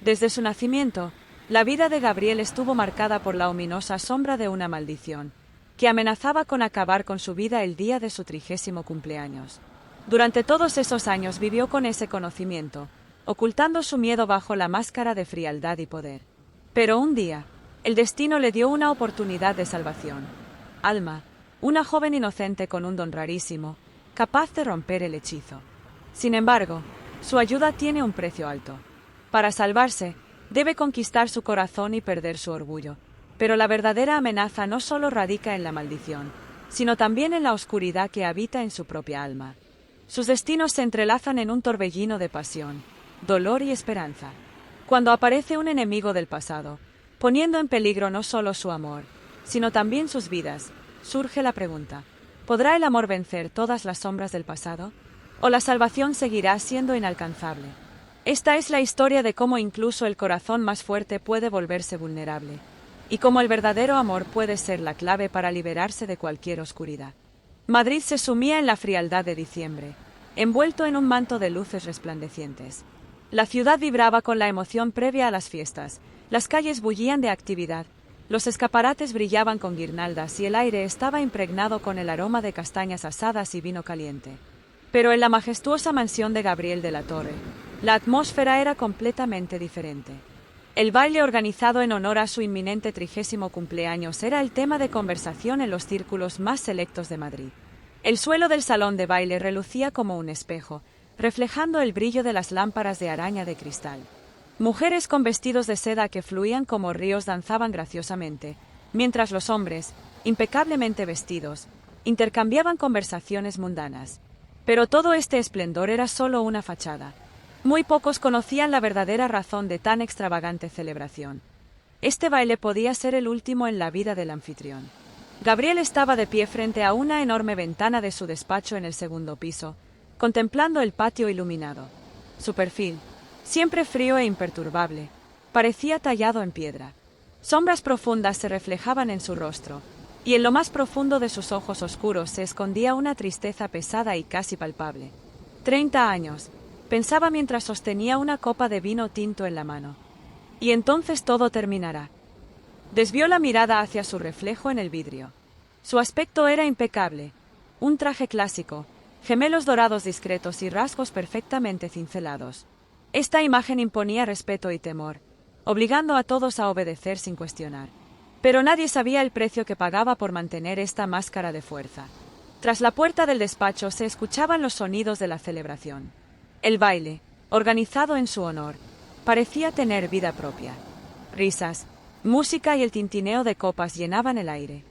Desde su nacimiento, la vida de Gabriel estuvo marcada por la ominosa sombra de una maldición, que amenazaba con acabar con su vida el día de su 30º cumpleaños. Durante todos esos años vivió con ese conocimiento, ocultando su miedo bajo la máscara de frialdad y poder. Pero un día, el destino le dio una oportunidad de salvación. Alma, una joven inocente con un don rarísimo, capaz de romper el hechizo. Sin embargo, su ayuda tiene un precio alto. Para salvarse, debe conquistar su corazón y perder su orgullo. Pero la verdadera amenaza no solo radica en la maldición, sino también en la oscuridad que habita en su propia alma. Sus destinos se entrelazan en un torbellino de pasión, dolor y esperanza. Cuando aparece un enemigo del pasado, poniendo en peligro no solo su amor, sino también sus vidas, surge la pregunta: ¿podrá el amor vencer todas las sombras del pasado? ¿O la salvación seguirá siendo inalcanzable? Esta es la historia de cómo incluso el corazón más fuerte puede volverse vulnerable, y cómo el verdadero amor puede ser la clave para liberarse de cualquier oscuridad. Madrid se sumía en la frialdad de diciembre, envuelto en un manto de luces resplandecientes. La ciudad vibraba con la emoción previa a las fiestas, las calles bullían de actividad, los escaparates brillaban con guirnaldas y el aire estaba impregnado con el aroma de castañas asadas y vino caliente. Pero en la majestuosa mansión de Gabriel de la Torre, la atmósfera era completamente diferente. El baile organizado en honor a su inminente 30º cumpleaños era el tema de conversación en los círculos más selectos de Madrid. El suelo del salón de baile relucía como un espejo, reflejando el brillo de las lámparas de araña de cristal. Mujeres con vestidos de seda que fluían como ríos danzaban graciosamente, mientras los hombres, impecablemente vestidos, intercambiaban conversaciones mundanas. Pero todo este esplendor era solo una fachada. Muy pocos conocían la verdadera razón de tan extravagante celebración. Este baile podía ser el último en la vida del anfitrión. Gabriel estaba de pie frente a una enorme ventana de su despacho en el segundo piso, contemplando el patio iluminado. Su perfil, siempre frío e imperturbable, parecía tallado en piedra. Sombras profundas se reflejaban en su rostro, y en lo más profundo de sus ojos oscuros se escondía una tristeza pesada y casi palpable. 30 años, pensaba mientras sostenía una copa de vino tinto en la mano. Y entonces todo terminará. Desvió la mirada hacia su reflejo en el vidrio. Su aspecto era impecable, un traje clásico, gemelos dorados discretos y rasgos perfectamente cincelados. Esta imagen imponía respeto y temor, obligando a todos a obedecer sin cuestionar. Pero nadie sabía el precio que pagaba por mantener esta máscara de fuerza. Tras la puerta del despacho se escuchaban los sonidos de la celebración. El baile, organizado en su honor, parecía tener vida propia. Risas, música y el tintineo de copas llenaban el aire.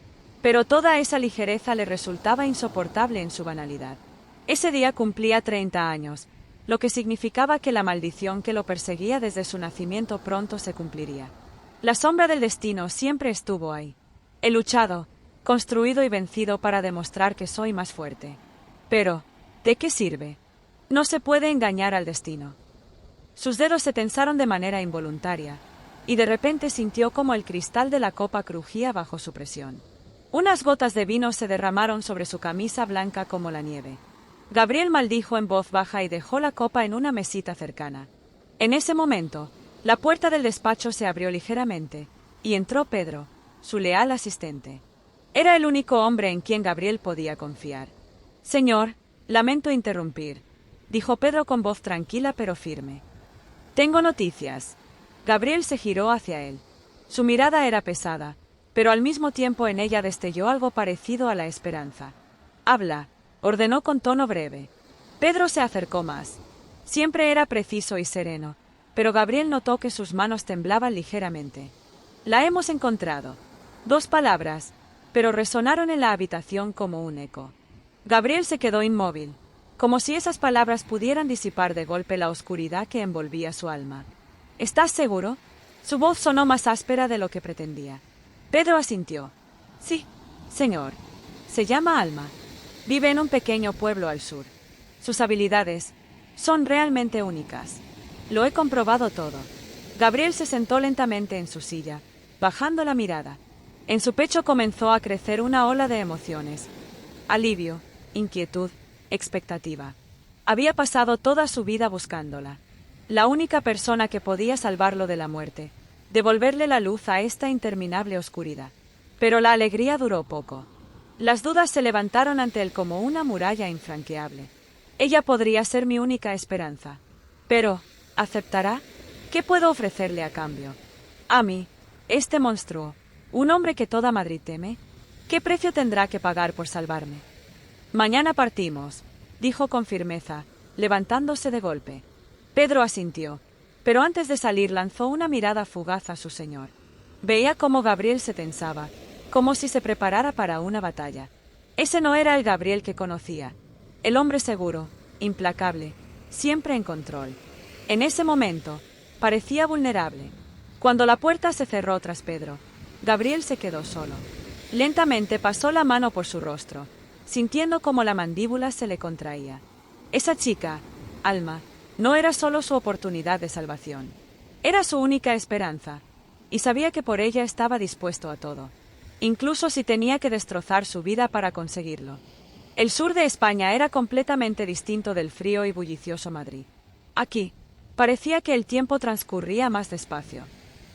Pero toda esa ligereza le resultaba insoportable en su banalidad. Ese día cumplía 30 años, lo que significaba que la maldición que lo perseguía desde su nacimiento pronto se cumpliría. La sombra del destino siempre estuvo ahí. He luchado, construido y vencido para demostrar que soy más fuerte. Pero, ¿de qué sirve? No se puede engañar al destino. Sus dedos se tensaron de manera involuntaria, y de repente sintió como el cristal de la copa crujía bajo su presión. Unas gotas de vino se derramaron sobre su camisa blanca como la nieve. Gabriel maldijo en voz baja y dejó la copa en una mesita cercana. En ese momento, la puerta del despacho se abrió ligeramente, y entró Pedro, su leal asistente. Era el único hombre en quien Gabriel podía confiar. «Señor, lamento interrumpir», dijo Pedro con voz tranquila pero firme. «Tengo noticias». Gabriel se giró hacia él. Su mirada era pesada, pero al mismo tiempo en ella destelló algo parecido a la esperanza. «Habla», ordenó con tono breve. Pedro se acercó más. Siempre era preciso y sereno, pero Gabriel notó que sus manos temblaban ligeramente. «La hemos encontrado». 2 palabras, pero resonaron en la habitación como un eco. Gabriel se quedó inmóvil, como si esas palabras pudieran disipar de golpe la oscuridad que envolvía su alma. «¿Estás seguro?». Su voz sonó más áspera de lo que pretendía. Pedro asintió. «Sí, señor. Se llama Alma. Vive en un pequeño pueblo al sur. Sus habilidades son realmente únicas. Lo he comprobado todo». Gabriel se sentó lentamente en su silla, bajando la mirada. En su pecho comenzó a crecer una ola de emociones. Alivio, inquietud, expectativa. Había pasado toda su vida buscándola. la única persona que podía salvarlo de la muerte, devolverle la luz a esta interminable oscuridad. Pero la alegría duró poco. Las dudas se levantaron ante él como una muralla infranqueable. Ella podría ser mi única esperanza. Pero, ¿aceptará? ¿Qué puedo ofrecerle a cambio? A mí, este monstruo, un hombre que toda Madrid teme. ¿Qué precio tendrá que pagar por salvarme? Mañana partimos, dijo con firmeza, levantándose de golpe. Pedro asintió, pero antes de salir lanzó una mirada fugaz a su señor. Veía cómo Gabriel se tensaba, como si se preparara para una batalla. Ese no era el Gabriel que conocía. El hombre seguro, implacable, siempre en control. En ese momento, parecía vulnerable. Cuando la puerta se cerró tras Pedro, Gabriel se quedó solo. Lentamente pasó la mano por su rostro, sintiendo cómo la mandíbula se le contraía. Esa chica, Alma, no era solo su oportunidad de salvación. Era su única esperanza, y sabía que por ella estaba dispuesto a todo, incluso si tenía que destrozar su vida para conseguirlo. El sur de España era completamente distinto del frío y bullicioso Madrid. Aquí, parecía que el tiempo transcurría más despacio.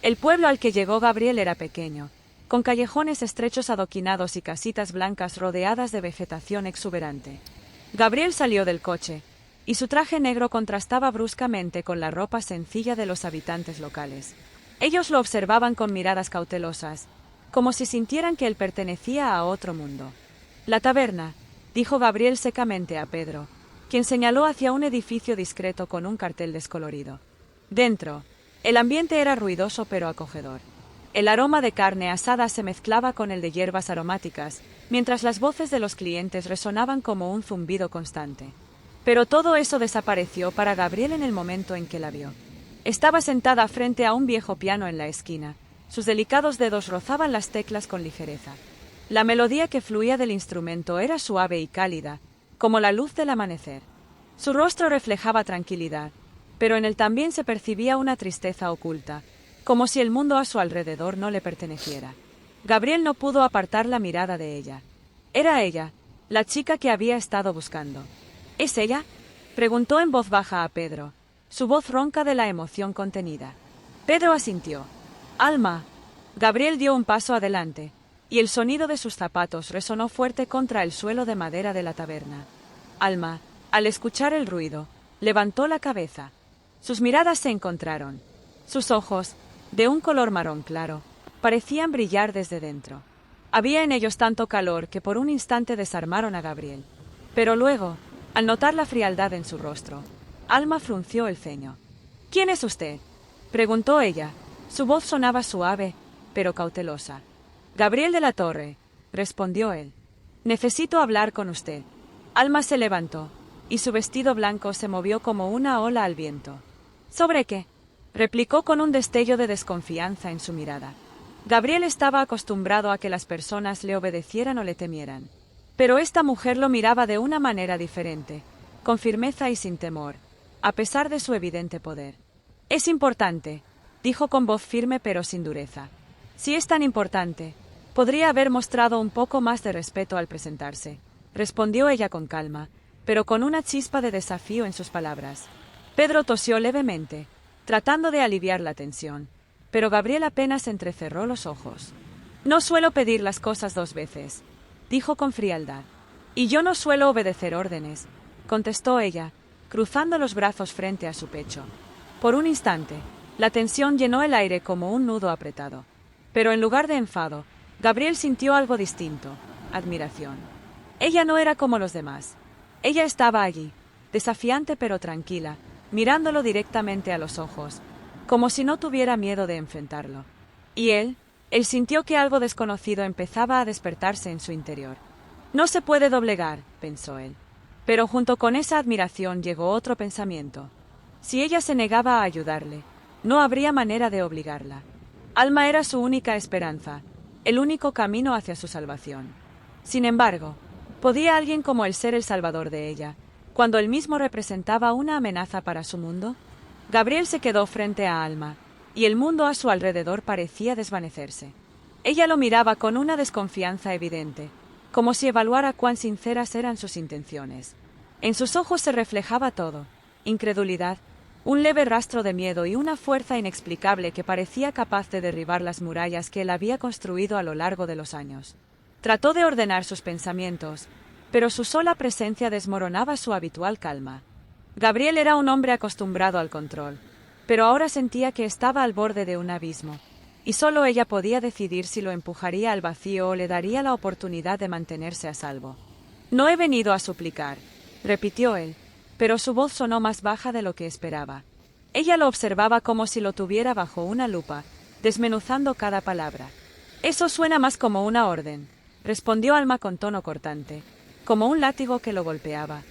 El pueblo al que llegó Gabriel era pequeño, con callejones estrechos adoquinados y casitas blancas rodeadas de vegetación exuberante. Gabriel salió del coche, y su traje negro contrastaba bruscamente con la ropa sencilla de los habitantes locales. Ellos lo observaban con miradas cautelosas, como si sintieran que él pertenecía a otro mundo. La taberna, dijo Gabriel secamente a Pedro, quien señaló hacia un edificio discreto con un cartel descolorido. Dentro, el ambiente era ruidoso pero acogedor. El aroma de carne asada se mezclaba con el de hierbas aromáticas, mientras las voces de los clientes resonaban como un zumbido constante. Pero todo eso desapareció para Gabriel en el momento en que la vio. Estaba sentada frente a un viejo piano en la esquina. Sus delicados dedos rozaban las teclas con ligereza. La melodía que fluía del instrumento era suave y cálida, como la luz del amanecer. Su rostro reflejaba tranquilidad, pero en él también se percibía una tristeza oculta, como si el mundo a su alrededor no le perteneciera. Gabriel no pudo apartar la mirada de ella. Era ella, la chica que había estado buscando. ¿Es ella?, preguntó en voz baja a Pedro, su voz ronca de la emoción contenida. Pedro asintió. Alma. Gabriel dio un paso adelante, y el sonido de sus zapatos resonó fuerte contra el suelo de madera de la taberna. Alma, al escuchar el ruido, levantó la cabeza. Sus miradas se encontraron. Sus ojos, de un color marrón claro, parecían brillar desde dentro. Había en ellos tanto calor que por un instante desarmaron a Gabriel. Pero luego, al notar la frialdad en su rostro, Alma frunció el ceño. ¿Quién es usted?, preguntó ella. Su voz sonaba suave, pero cautelosa. Gabriel de la Torre, respondió él. Necesito hablar con usted. Alma se levantó, y su vestido blanco se movió como una ola al viento. ¿Sobre qué?, replicó con un destello de desconfianza en su mirada. Gabriel estaba acostumbrado a que las personas le obedecieran o le temieran. Pero esta mujer lo miraba de una manera diferente, con firmeza y sin temor, a pesar de su evidente poder. Es importante, dijo con voz firme pero sin dureza. Si es tan importante, podría haber mostrado un poco más de respeto al presentarse, respondió ella con calma, pero con una chispa de desafío en sus palabras. Pedro tosió levemente, tratando de aliviar la tensión, pero Gabriel apenas entrecerró los ojos. No suelo pedir las cosas dos veces, dijo con frialdad. Y yo no suelo obedecer órdenes, contestó ella, cruzando los brazos frente a su pecho. Por un instante, la tensión llenó el aire como un nudo apretado. Pero en lugar de enfado, Gabriel sintió algo distinto, admiración. Ella no era como los demás. Ella estaba allí, desafiante pero tranquila, mirándolo directamente a los ojos, como si no tuviera miedo de enfrentarlo. Y él sintió que algo desconocido empezaba a despertarse en su interior. No se puede doblegar, pensó él. Pero junto con esa admiración llegó otro pensamiento. Si ella se negaba a ayudarle, no habría manera de obligarla. Alma era su única esperanza, el único camino hacia su salvación. Sin embargo, ¿podía alguien como él ser el salvador de ella, cuando él mismo representaba una amenaza para su mundo? Gabriel se quedó frente a Alma, y el mundo a su alrededor parecía desvanecerse. Ella lo miraba con una desconfianza evidente, como si evaluara cuán sinceras eran sus intenciones. En sus ojos se reflejaba todo: incredulidad, un leve rastro de miedo y una fuerza inexplicable que parecía capaz de derribar las murallas que él había construido a lo largo de los años. Trató de ordenar sus pensamientos, pero su sola presencia desmoronaba su habitual calma. Gabriel era un hombre acostumbrado al control, pero ahora sentía que estaba al borde de un abismo, y solo ella podía decidir si lo empujaría al vacío o le daría la oportunidad de mantenerse a salvo. «No he venido a suplicar», repitió él, pero su voz sonó más baja de lo que esperaba. Ella lo observaba como si lo tuviera bajo una lupa, desmenuzando cada palabra. «Eso suena más como una orden», respondió Alma con tono cortante, como un látigo que lo golpeaba.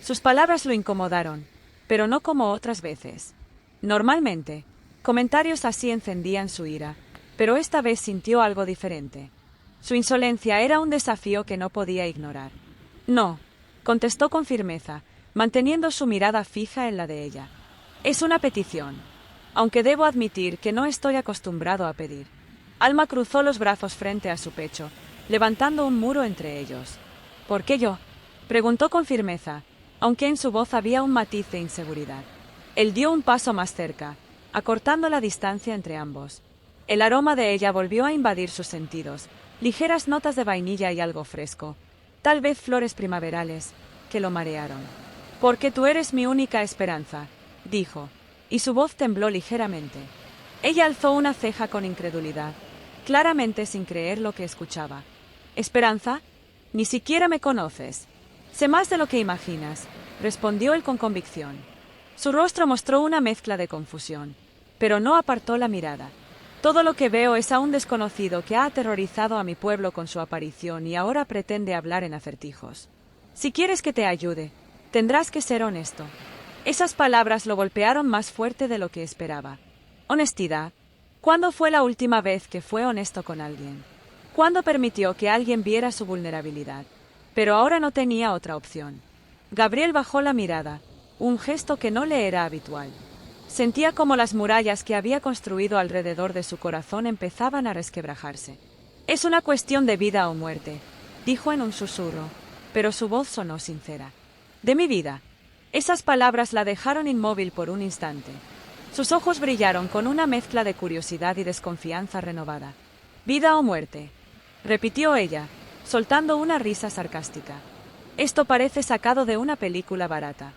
Sus palabras lo incomodaron, pero no como otras veces. Normalmente, comentarios así encendían su ira, pero esta vez sintió algo diferente. Su insolencia era un desafío que no podía ignorar. «No», contestó con firmeza, manteniendo su mirada fija en la de ella. «Es una petición, aunque debo admitir que no estoy acostumbrado a pedir». Alma cruzó los brazos frente a su pecho, levantando un muro entre ellos. «¿Por qué yo?», preguntó con firmeza, aunque en su voz había un matiz de inseguridad. Él dio un paso más cerca, acortando la distancia entre ambos. El aroma de ella volvió a invadir sus sentidos, ligeras notas de vainilla y algo fresco, tal vez flores primaverales, que lo marearon. «Porque tú eres mi única esperanza», dijo, y su voz tembló ligeramente. Ella alzó una ceja con incredulidad, claramente sin creer lo que escuchaba. «¿Esperanza? Ni siquiera me conoces». «Sé más de lo que imaginas», respondió él con convicción. Su rostro mostró una mezcla de confusión, pero no apartó la mirada. «Todo lo que veo es a un desconocido que ha aterrorizado a mi pueblo con su aparición y ahora pretende hablar en acertijos. Si quieres que te ayude, tendrás que ser honesto». Esas palabras lo golpearon más fuerte de lo que esperaba. Honestidad. ¿Cuándo fue la última vez que fue honesto con alguien? ¿Cuándo permitió que alguien viera su vulnerabilidad? Pero ahora no tenía otra opción. Gabriel bajó la mirada, un gesto que no le era habitual. Sentía como las murallas que había construido alrededor de su corazón empezaban a resquebrajarse. «Es una cuestión de vida o muerte», dijo en un susurro, pero su voz sonó sincera. «De mi vida». Esas palabras la dejaron inmóvil por un instante. Sus ojos brillaron con una mezcla de curiosidad y desconfianza renovada. «¿Vida o muerte?», repitió ella, soltando una risa sarcástica. «Esto parece sacado de una película barata.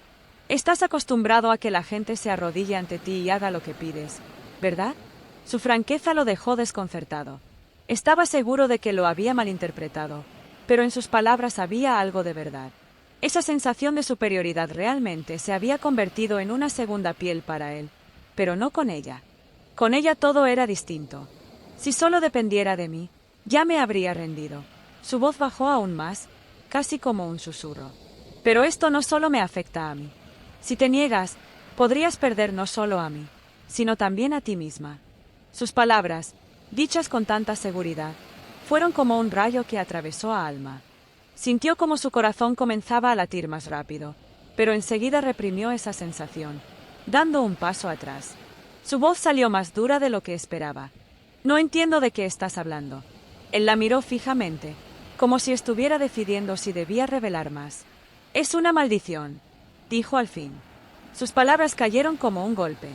Estás acostumbrado a que la gente se arrodille ante ti y haga lo que pides, ¿verdad?». Su franqueza lo dejó desconcertado. Estaba seguro de que lo había malinterpretado, pero en sus palabras había algo de verdad. Esa sensación de superioridad realmente se había convertido en una segunda piel para él, pero no con ella. Con ella todo era distinto. «Si solo dependiera de mí, ya me habría rendido». Su voz bajó aún más, casi como un susurro. «Pero esto no solo me afecta a mí. Si te niegas, podrías perder no solo a mí, sino también a ti misma». Sus palabras, dichas con tanta seguridad, fueron como un rayo que atravesó a Alma. Sintió como su corazón comenzaba a latir más rápido, pero enseguida reprimió esa sensación, dando un paso atrás. Su voz salió más dura de lo que esperaba. «No entiendo de qué estás hablando». Él la miró fijamente, como si estuviera decidiendo si debía revelar más. «Es una maldición», dijo al fin. Sus palabras cayeron como un golpe.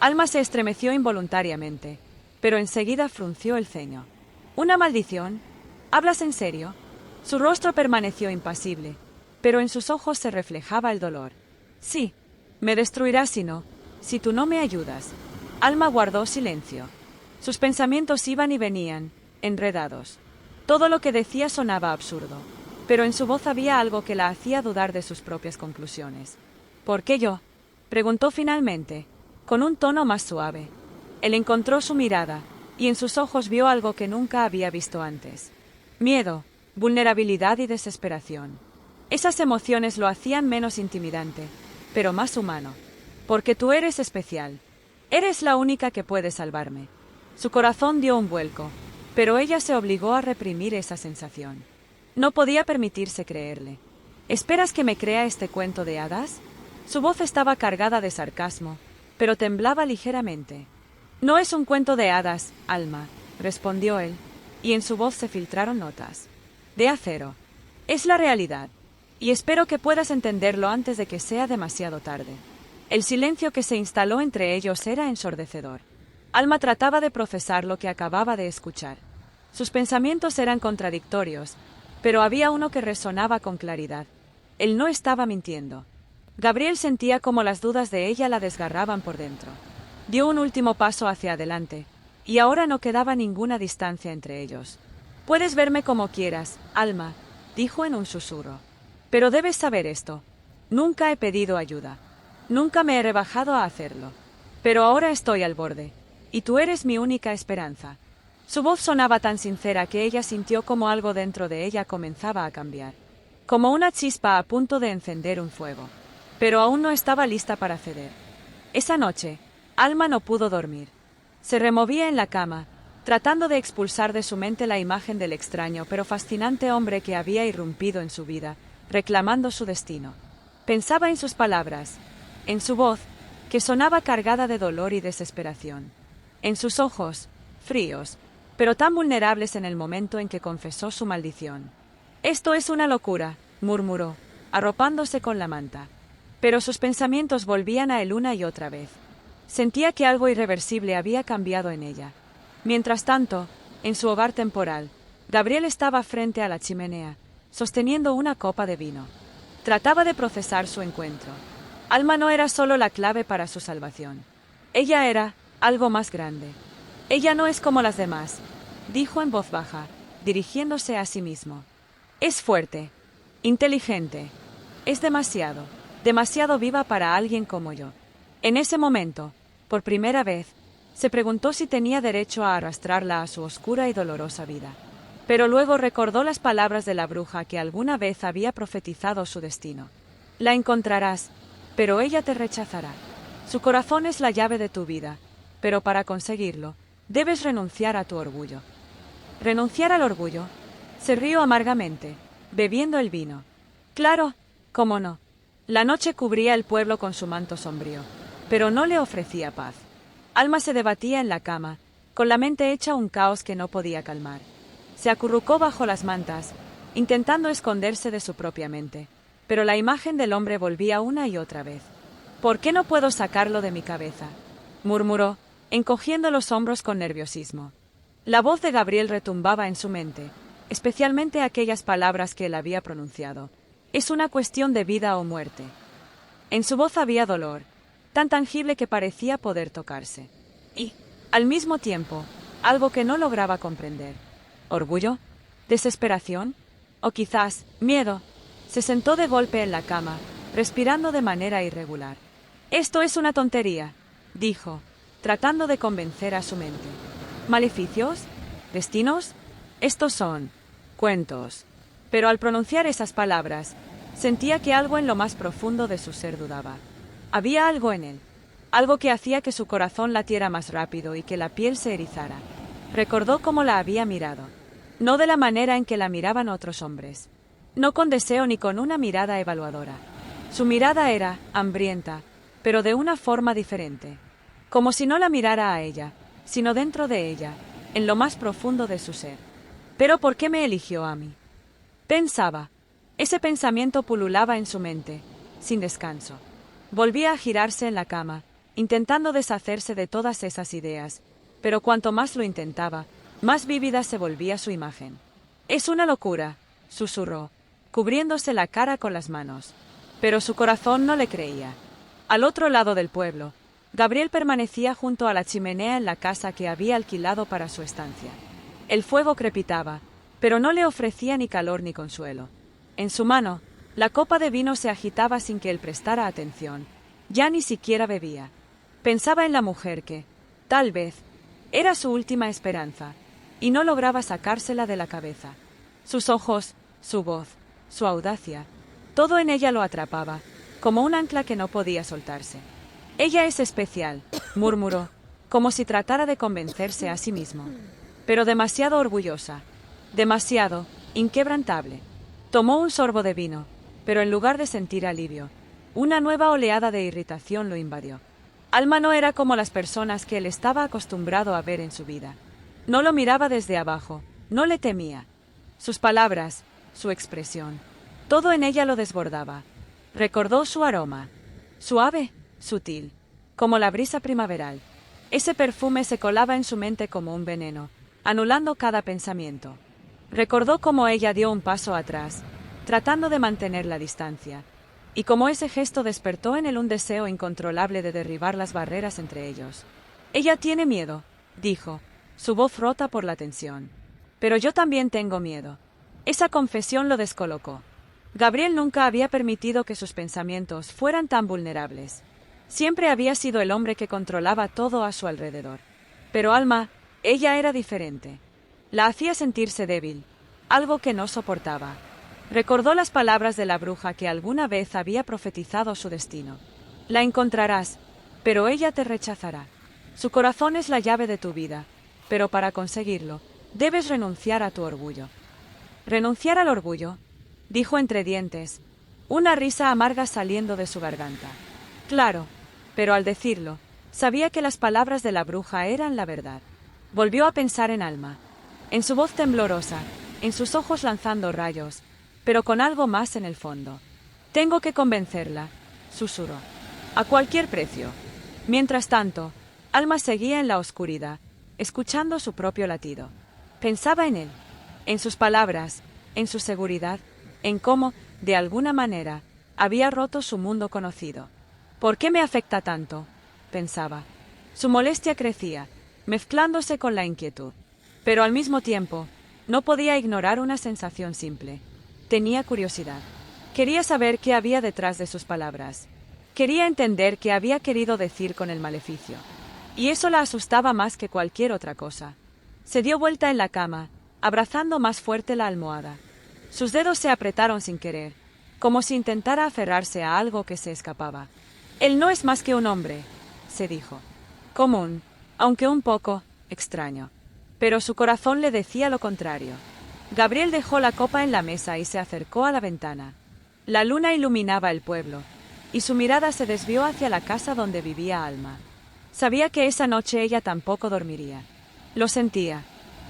Alma se estremeció involuntariamente, pero enseguida frunció el ceño. «¿Una maldición? ¿Hablas en serio?». Su rostro permaneció impasible, pero en sus ojos se reflejaba el dolor. «Sí, me destruirás si tú no me ayudas». Alma guardó silencio. Sus pensamientos iban y venían, enredados. Todo lo que decía sonaba absurdo, pero en su voz había algo que la hacía dudar de sus propias conclusiones. «¿Por qué yo?», preguntó finalmente, con un tono más suave. Él encontró su mirada, y en sus ojos vio algo que nunca había visto antes. Miedo, vulnerabilidad y desesperación. Esas emociones lo hacían menos intimidante, pero más humano. «Porque tú eres especial. Eres la única que puede salvarme». Su corazón dio un vuelco, pero ella se obligó a reprimir esa sensación. No podía permitirse creerle. «¿Esperas que me crea este cuento de hadas?». Su voz estaba cargada de sarcasmo, pero temblaba ligeramente. «No es un cuento de hadas, Alma», respondió él, y en su voz se filtraron notas de acero. «Es la realidad, y espero que puedas entenderlo antes de que sea demasiado tarde». El silencio que se instaló entre ellos era ensordecedor. Alma trataba de procesar lo que acababa de escuchar. Sus pensamientos eran contradictorios, pero había uno que resonaba con claridad. Él no estaba mintiendo. Gabriel sentía como las dudas de ella la desgarraban por dentro. Dio un último paso hacia adelante, y ahora no quedaba ninguna distancia entre ellos. «Puedes verme como quieras, Alma», dijo en un susurro. «Pero debes saber esto. Nunca he pedido ayuda. Nunca me he rebajado a hacerlo. Pero ahora estoy al borde, y tú eres mi única esperanza». Su voz sonaba tan sincera que ella sintió como algo dentro de ella comenzaba a cambiar. Como una chispa a punto de encender un fuego. Pero aún no estaba lista para ceder. Esa noche, Alma no pudo dormir. Se removía en la cama, tratando de expulsar de su mente la imagen del extraño pero fascinante hombre que había irrumpido en su vida, reclamando su destino. Pensaba en sus palabras, en su voz, que sonaba cargada de dolor y desesperación, en sus ojos, fríos, pero tan vulnerables en el momento en que confesó su maldición. «Esto es una locura», murmuró, arropándose con la manta. Pero sus pensamientos volvían a él una y otra vez. Sentía que algo irreversible había cambiado en ella. Mientras tanto, en su hogar temporal, Gabriel estaba frente a la chimenea, sosteniendo una copa de vino. Trataba de procesar su encuentro. Alma no era solo la clave para su salvación. Ella era algo más grande. «Ella no es como las demás», dijo en voz baja, dirigiéndose a sí mismo. «Es fuerte, inteligente, es demasiado viva para alguien como yo». En ese momento, por primera vez, se preguntó si tenía derecho a arrastrarla a su oscura y dolorosa vida. Pero luego recordó las palabras de la bruja que alguna vez había profetizado su destino. «La encontrarás, pero ella te rechazará. Su corazón es la llave de tu vida, pero para conseguirlo, debes renunciar a tu orgullo». «¿Renunciar al orgullo?», se rió amargamente, bebiendo el vino. «Claro, cómo no». La noche cubría el pueblo con su manto sombrío, pero no le ofrecía paz. Alma se debatía en la cama, con la mente hecha un caos que no podía calmar. Se acurrucó bajo las mantas, intentando esconderse de su propia mente, pero la imagen del hombre volvía una y otra vez. «¿Por qué no puedo sacarlo de mi cabeza?», murmuró, encogiendo los hombros con nerviosismo. La voz de Gabriel retumbaba en su mente, especialmente aquellas palabras que él había pronunciado. «Es una cuestión de vida o muerte». En su voz había dolor, tan tangible que parecía poder tocarse. Y, al mismo tiempo, algo que no lograba comprender. ¿Orgullo? ¿Desesperación? ¿O quizás, miedo? Se sentó de golpe en la cama, respirando de manera irregular. «Esto es una tontería», dijo, tratando de convencer a su mente. «¿Maleficios? ¿Destinos? Estos son cuentos». Pero al pronunciar esas palabras, sentía que algo en lo más profundo de su ser dudaba. Había algo en él, algo que hacía que su corazón latiera más rápido y que la piel se erizara. Recordó cómo la había mirado, no de la manera en que la miraban otros hombres, no con deseo ni con una mirada evaluadora. Su mirada era hambrienta, pero de una forma diferente, como si no la mirara a ella, sino dentro de ella, en lo más profundo de su ser. «¿Pero por qué me eligió a mí?», pensaba. Ese pensamiento pululaba en su mente, sin descanso. Volvía a girarse en la cama, intentando deshacerse de todas esas ideas, pero cuanto más lo intentaba, más vívida se volvía su imagen. «Es una locura», susurró, cubriéndose la cara con las manos. Pero su corazón no le creía. Al otro lado del pueblo, Gabriel permanecía junto a la chimenea en la casa que había alquilado para su estancia. El fuego crepitaba, pero no le ofrecía ni calor ni consuelo. En su mano, la copa de vino se agitaba sin que él prestara atención. Ya ni siquiera bebía. Pensaba en la mujer que, tal vez, era su última esperanza, y no lograba sacársela de la cabeza. Sus ojos, su voz, su audacia, todo en ella lo atrapaba, como un ancla que no podía soltarse. «Ella es especial», murmuró, como si tratara de convencerse a sí mismo. «Pero demasiado orgullosa, demasiado inquebrantable». Tomó un sorbo de vino, pero en lugar de sentir alivio, una nueva oleada de irritación lo invadió. Alma no era como las personas que él estaba acostumbrado a ver en su vida. No lo miraba desde abajo, no le temía. Sus palabras, su expresión, todo en ella lo desbordaba. Recordó su aroma, suave, sutil, como la brisa primaveral. Ese perfume se colaba en su mente como un veneno, anulando cada pensamiento. Recordó cómo ella dio un paso atrás, tratando de mantener la distancia, y cómo ese gesto despertó en él un deseo incontrolable de derribar las barreras entre ellos. Ella tiene miedo, dijo, su voz rota por la tensión. Pero yo también tengo miedo. Esa confesión lo descolocó. Gabriel nunca había permitido que sus pensamientos fueran tan vulnerables. Siempre había sido el hombre que controlaba todo a su alrededor. Pero Alma, ella era diferente. La hacía sentirse débil, algo que no soportaba. Recordó las palabras de la bruja que alguna vez había profetizado su destino. La encontrarás, pero ella te rechazará. Su corazón es la llave de tu vida, pero para conseguirlo, debes renunciar a tu orgullo. ¿Renunciar al orgullo?, dijo entre dientes, una risa amarga saliendo de su garganta. Claro, pero al decirlo, sabía que las palabras de la bruja eran la verdad. Volvió a pensar en Alma, en su voz temblorosa, en sus ojos lanzando rayos, pero con algo más en el fondo. Tengo que convencerla, susurró, a cualquier precio. Mientras tanto, Alma seguía en la oscuridad, escuchando su propio latido. Pensaba en él, en sus palabras, en su seguridad, en cómo, de alguna manera, había roto su mundo conocido. ¿Por qué me afecta tanto?, pensaba. Su molestia crecía, mezclándose con la inquietud. Pero al mismo tiempo, no podía ignorar una sensación simple. Tenía curiosidad. Quería saber qué había detrás de sus palabras. Quería entender qué había querido decir con el maleficio. Y eso la asustaba más que cualquier otra cosa. Se dio vuelta en la cama, abrazando más fuerte la almohada. Sus dedos se apretaron sin querer, como si intentara aferrarse a algo que se escapaba. Él no es más que un hombre, se dijo. Común, aunque un poco extraño. Pero su corazón le decía lo contrario. Gabriel dejó la copa en la mesa y se acercó a la ventana. La luna iluminaba el pueblo, y su mirada se desvió hacia la casa donde vivía Alma. Sabía que esa noche ella tampoco dormiría. Lo sentía.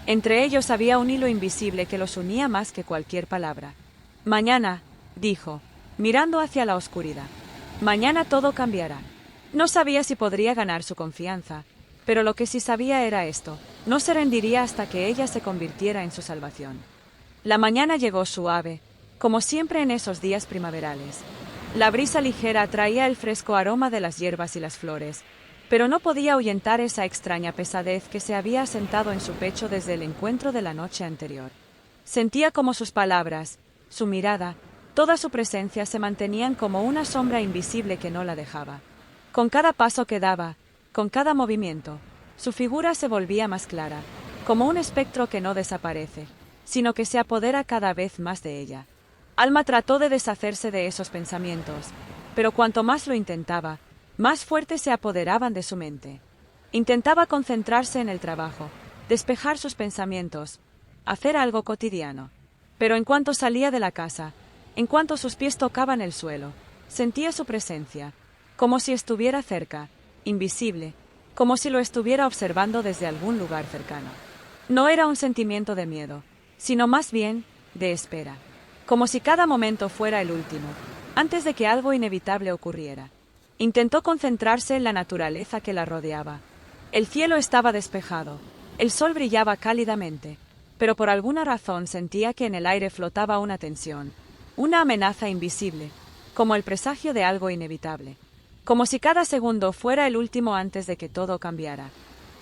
Entre ellos había un hilo invisible que los unía más que cualquier palabra. Mañana, dijo, mirando hacia la oscuridad. Mañana todo cambiará. No sabía si podría ganar su confianza, pero lo que sí sabía era esto: no se rendiría hasta que ella se convirtiera en su salvación. La mañana llegó suave, como siempre en esos días primaverales. La brisa ligera traía el fresco aroma de las hierbas y las flores, pero no podía ahuyentar esa extraña pesadez que se había asentado en su pecho desde el encuentro de la noche anterior. Sentía como sus palabras, su mirada, toda su presencia se mantenían como una sombra invisible que no la dejaba. Con cada paso que daba, con cada movimiento, su figura se volvía más clara, como un espectro que no desaparece, sino que se apodera cada vez más de ella. Alma trató de deshacerse de esos pensamientos, pero cuanto más lo intentaba, más fuertes se apoderaban de su mente. Intentaba concentrarse en el trabajo, despejar sus pensamientos, hacer algo cotidiano. Pero en cuanto salía de la casa, en cuanto sus pies tocaban el suelo, sentía su presencia, como si estuviera cerca, invisible, como si lo estuviera observando desde algún lugar cercano. No era un sentimiento de miedo, sino más bien de espera, como si cada momento fuera el último, antes de que algo inevitable ocurriera. Intentó concentrarse en la naturaleza que la rodeaba. El cielo estaba despejado, el sol brillaba cálidamente, pero por alguna razón sentía que en el aire flotaba una tensión, una amenaza invisible, como el presagio de algo inevitable, como si cada segundo fuera el último antes de que todo cambiara.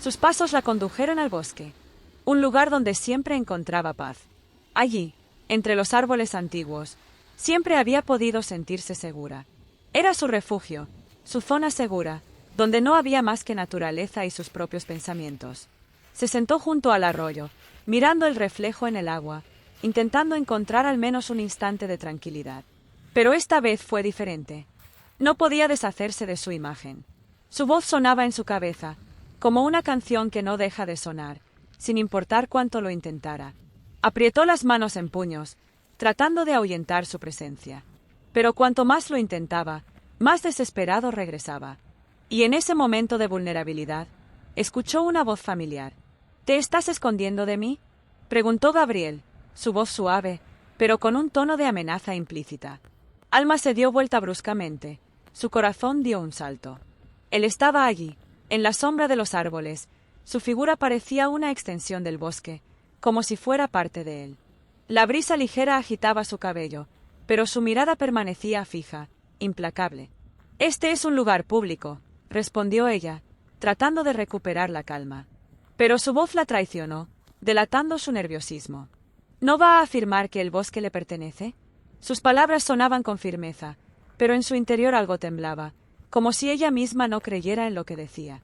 Sus pasos la condujeron al bosque, un lugar donde siempre encontraba paz. Allí, entre los árboles antiguos, siempre había podido sentirse segura. Era su refugio, su zona segura, donde no había más que naturaleza y sus propios pensamientos. Se sentó junto al arroyo, mirando el reflejo en el agua, intentando encontrar al menos un instante de tranquilidad. Pero esta vez fue diferente. No podía deshacerse de su imagen. Su voz sonaba en su cabeza, como una canción que no deja de sonar, sin importar cuánto lo intentara. Apretó las manos en puños, tratando de ahuyentar su presencia. Pero cuanto más lo intentaba, más desesperado regresaba. Y en ese momento de vulnerabilidad, escuchó una voz familiar. ¿Te estás escondiendo de mí?, preguntó Gabriel, su voz suave, pero con un tono de amenaza implícita. Alma se dio vuelta bruscamente, Su corazón dio un salto. Él estaba allí, en la sombra de los árboles. Su figura parecía una extensión del bosque, como si fuera parte de él. La brisa ligera agitaba su cabello, pero su mirada permanecía fija, implacable. «Este es un lugar público», respondió ella, tratando de recuperar la calma. Pero su voz la traicionó, delatando su nerviosismo. «¿No va a afirmar que el bosque le pertenece?» Sus palabras sonaban con firmeza, pero en su interior algo temblaba, como si ella misma no creyera en lo que decía.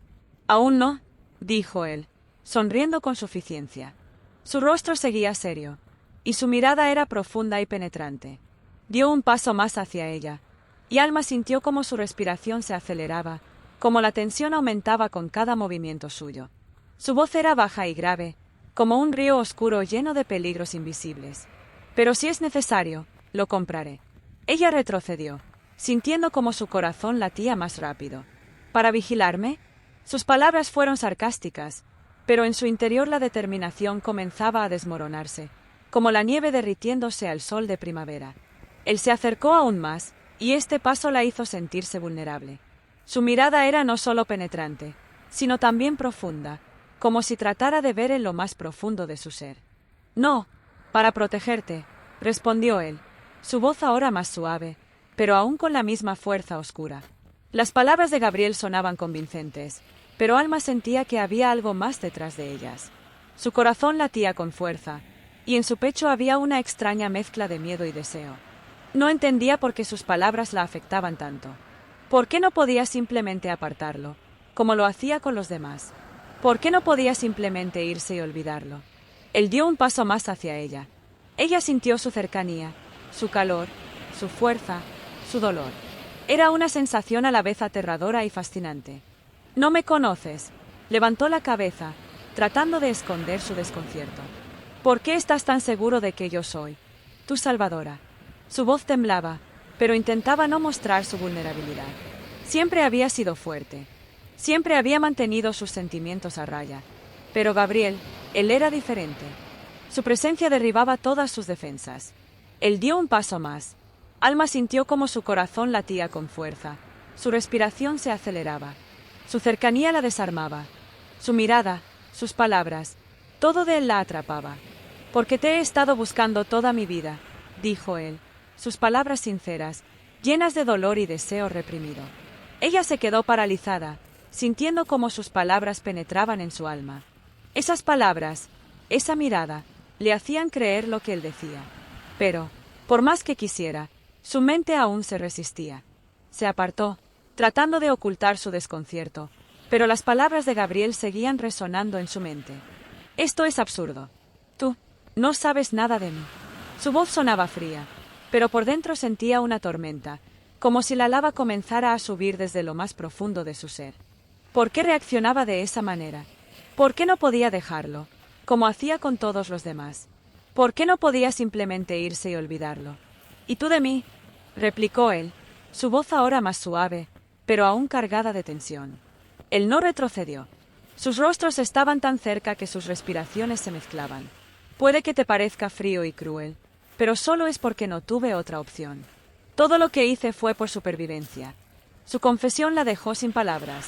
«Aún no», dijo él, sonriendo con suficiencia. Su rostro seguía serio, y su mirada era profunda y penetrante. Dio un paso más hacia ella, y Alma sintió como su respiración se aceleraba, como la tensión aumentaba con cada movimiento suyo. Su voz era baja y grave, como un río oscuro lleno de peligros invisibles. «Pero si es necesario, lo compraré». Ella retrocedió, sintiendo como su corazón latía más rápido. «¿Para vigilarme?» Sus palabras fueron sarcásticas, pero en su interior la determinación comenzaba a desmoronarse, como la nieve derritiéndose al sol de primavera. Él se acercó aún más, y este paso la hizo sentirse vulnerable. Su mirada era no solo penetrante, sino también profunda, como si tratara de ver en lo más profundo de su ser. «No, para protegerte», respondió él, su voz ahora más suave, pero aún con la misma fuerza oscura. Las palabras de Gabriel sonaban convincentes, pero Alma sentía que había algo más detrás de ellas. Su corazón latía con fuerza, y en su pecho había una extraña mezcla de miedo y deseo. No entendía por qué sus palabras la afectaban tanto. ¿Por qué no podía simplemente apartarlo, como lo hacía con los demás? ¿Por qué no podía simplemente irse y olvidarlo? Él dio un paso más hacia ella. Ella sintió su cercanía, su calor, su fuerza, su dolor. Era una sensación a la vez aterradora y fascinante. «No me conoces», levantó la cabeza, tratando de esconder su desconcierto. «¿Por qué estás tan seguro de que yo soy tu salvadora?» Su voz temblaba, pero intentaba no mostrar su vulnerabilidad. Siempre había sido fuerte. Siempre había mantenido sus sentimientos a raya. Pero Gabriel, él era diferente. Su presencia derribaba todas sus defensas. Él dio un paso más. Alma sintió como su corazón latía con fuerza. Su respiración se aceleraba. Su cercanía la desarmaba. Su mirada, sus palabras, todo de él la atrapaba. «Porque te he estado buscando toda mi vida», dijo él, sus palabras sinceras, llenas de dolor y deseo reprimido. Ella se quedó paralizada, sintiendo cómo sus palabras penetraban en su alma. Esas palabras, esa mirada, le hacían creer lo que él decía. Pero, por más que quisiera, su mente aún se resistía. Se apartó, tratando de ocultar su desconcierto, pero las palabras de Gabriel seguían resonando en su mente. «Esto es absurdo. Tú no sabes nada de mí». Su voz sonaba fría, pero por dentro sentía una tormenta, como si la lava comenzara a subir desde lo más profundo de su ser. ¿Por qué reaccionaba de esa manera? ¿Por qué no podía dejarlo, como hacía con todos los demás? ¿Por qué no podía simplemente irse y olvidarlo? «¿Y tú de mí?», replicó él, su voz ahora más suave, pero aún cargada de tensión. Él no retrocedió. Sus rostros estaban tan cerca que sus respiraciones se mezclaban. «Puede que te parezca frío y cruel, pero solo es porque no tuve otra opción. Todo lo que hice fue por supervivencia». Su confesión la dejó sin palabras.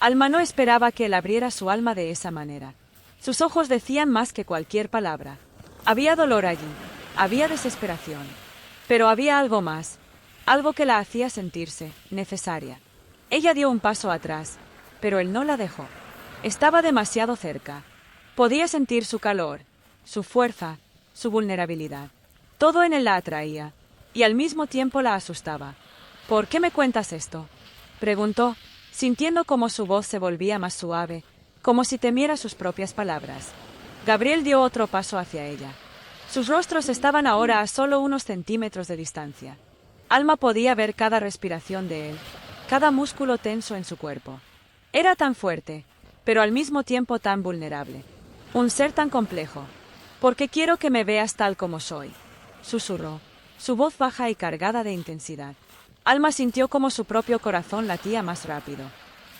Alma no esperaba que él abriera su alma de esa manera. Sus ojos decían más que cualquier palabra. Había dolor allí, había desesperación. Pero había algo más, algo que la hacía sentirse necesaria. Ella dio un paso atrás, pero él no la dejó. Estaba demasiado cerca. Podía sentir su calor, su fuerza, su vulnerabilidad. Todo en él la atraía, y al mismo tiempo la asustaba. «¿Por qué me cuentas esto?», preguntó, sintiendo como su voz se volvía más suave, como si temiera sus propias palabras. Gabriel dio otro paso hacia ella. Sus rostros estaban ahora a solo unos centímetros de distancia. Alma podía ver cada respiración de él, cada músculo tenso en su cuerpo. Era tan fuerte, pero al mismo tiempo tan vulnerable. Un ser tan complejo. «Porque quiero que me veas tal como soy», susurró, su voz baja y cargada de intensidad. Alma sintió como su propio corazón latía más rápido.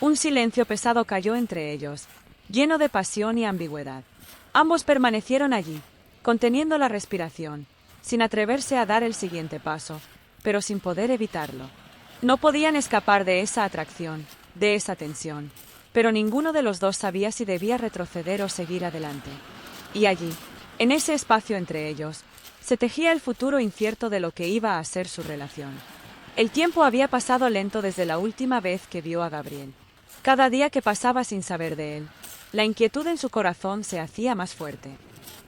Un silencio pesado cayó entre ellos, lleno de pasión y ambigüedad. Ambos permanecieron allí, conteniendo la respiración, sin atreverse a dar el siguiente paso, pero sin poder evitarlo. No podían escapar de esa atracción, de esa tensión, pero ninguno de los dos sabía si debía retroceder o seguir adelante. Y allí, en ese espacio entre ellos, se tejía el futuro incierto de lo que iba a ser su relación. El tiempo había pasado lento desde la última vez que vio a Gabriel. Cada día que pasaba sin saber de él, la inquietud en su corazón se hacía más fuerte.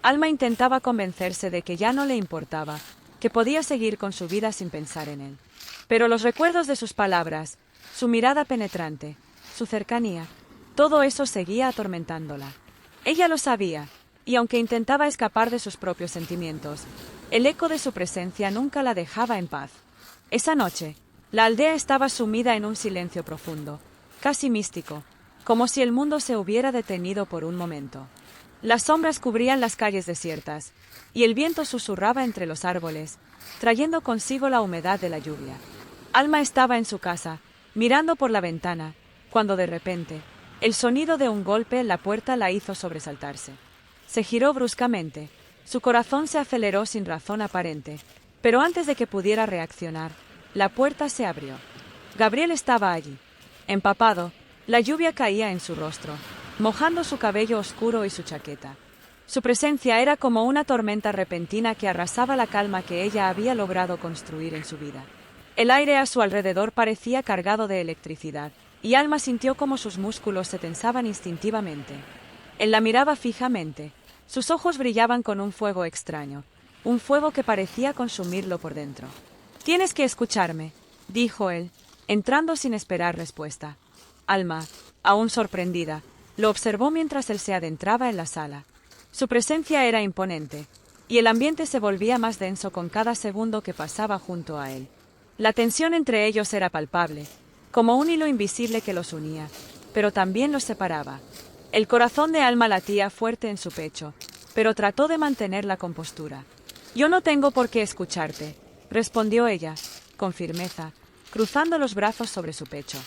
Alma intentaba convencerse de que ya no le importaba, que podía seguir con su vida sin pensar en él. Pero los recuerdos de sus palabras, su mirada penetrante, su cercanía, todo eso seguía atormentándola. Ella lo sabía, y aunque intentaba escapar de sus propios sentimientos, el eco de su presencia nunca la dejaba en paz. Esa noche, la aldea estaba sumida en un silencio profundo, casi místico, como si el mundo se hubiera detenido por un momento. Las sombras cubrían las calles desiertas, y el viento susurraba entre los árboles, trayendo consigo la humedad de la lluvia. Alma estaba en su casa, mirando por la ventana, cuando de repente, el sonido de un golpe en la puerta la hizo sobresaltarse. Se giró bruscamente, su corazón se aceleró sin razón aparente, pero antes de que pudiera reaccionar, la puerta se abrió. Gabriel estaba allí. Empapado, la lluvia caía en su rostro, mojando su cabello oscuro y su chaqueta. Su presencia era como una tormenta repentina que arrasaba la calma que ella había logrado construir en su vida. El aire a su alrededor parecía cargado de electricidad, y Alma sintió como sus músculos se tensaban instintivamente. Él la miraba fijamente, sus ojos brillaban con un fuego extraño, un fuego que parecía consumirlo por dentro. «Tienes que escucharme», dijo él, entrando sin esperar respuesta. Alma, aún sorprendida, lo observó mientras él se adentraba en la sala. Su presencia era imponente, y el ambiente se volvía más denso con cada segundo que pasaba junto a él. La tensión entre ellos era palpable, como un hilo invisible que los unía, pero también los separaba. El corazón de Alma latía fuerte en su pecho, pero trató de mantener la compostura. «Yo no tengo por qué escucharte», respondió ella, con firmeza, cruzando los brazos sobre su pecho.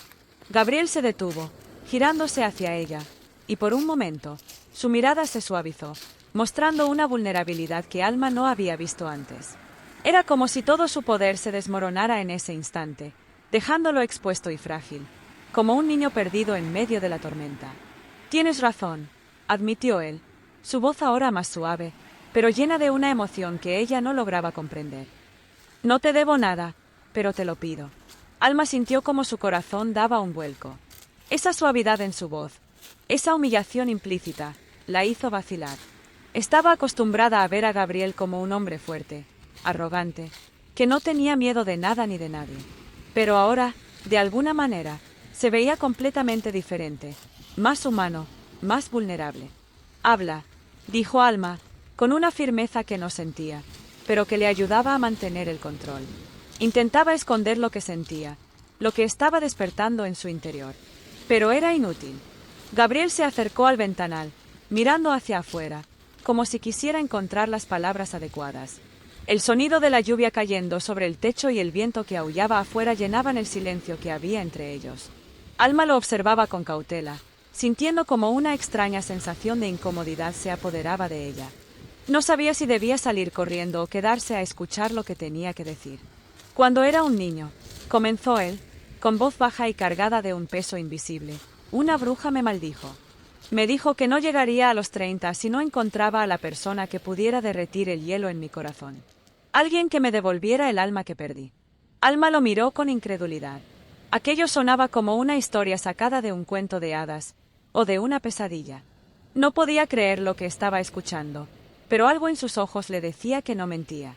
Gabriel se detuvo, girándose hacia ella, y por un momento, su mirada se suavizó, mostrando una vulnerabilidad que Alma no había visto antes. Era como si todo su poder se desmoronara en ese instante, dejándolo expuesto y frágil, como un niño perdido en medio de la tormenta. «Tienes razón», admitió él, su voz ahora más suave, pero llena de una emoción que ella no lograba comprender. «No te debo nada, pero te lo pido». Alma sintió como su corazón daba un vuelco. Esa suavidad en su voz, esa humillación implícita, la hizo vacilar. Estaba acostumbrada a ver a Gabriel como un hombre fuerte, arrogante, que no tenía miedo de nada ni de nadie. Pero ahora, de alguna manera, se veía completamente diferente, más humano, más vulnerable. «Habla», dijo Alma, con una firmeza que no sentía, pero que le ayudaba a mantener el control. Intentaba esconder lo que sentía, lo que estaba despertando en su interior. Pero era inútil. Gabriel se acercó al ventanal, mirando hacia afuera, como si quisiera encontrar las palabras adecuadas. El sonido de la lluvia cayendo sobre el techo y el viento que aullaba afuera llenaban el silencio que había entre ellos. Alma lo observaba con cautela, sintiendo como una extraña sensación de incomodidad se apoderaba de ella. No sabía si debía salir corriendo o quedarse a escuchar lo que tenía que decir. «Cuando era un niño», comenzó él, con voz baja y cargada de un peso invisible, «una bruja me maldijo. Me dijo que no llegaría a los 30 si no encontraba a la persona que pudiera derretir el hielo en mi corazón. Alguien que me devolviera el alma que perdí». Alma lo miró con incredulidad. Aquello sonaba como una historia sacada de un cuento de hadas, o de una pesadilla. No podía creer lo que estaba escuchando, pero algo en sus ojos le decía que no mentía.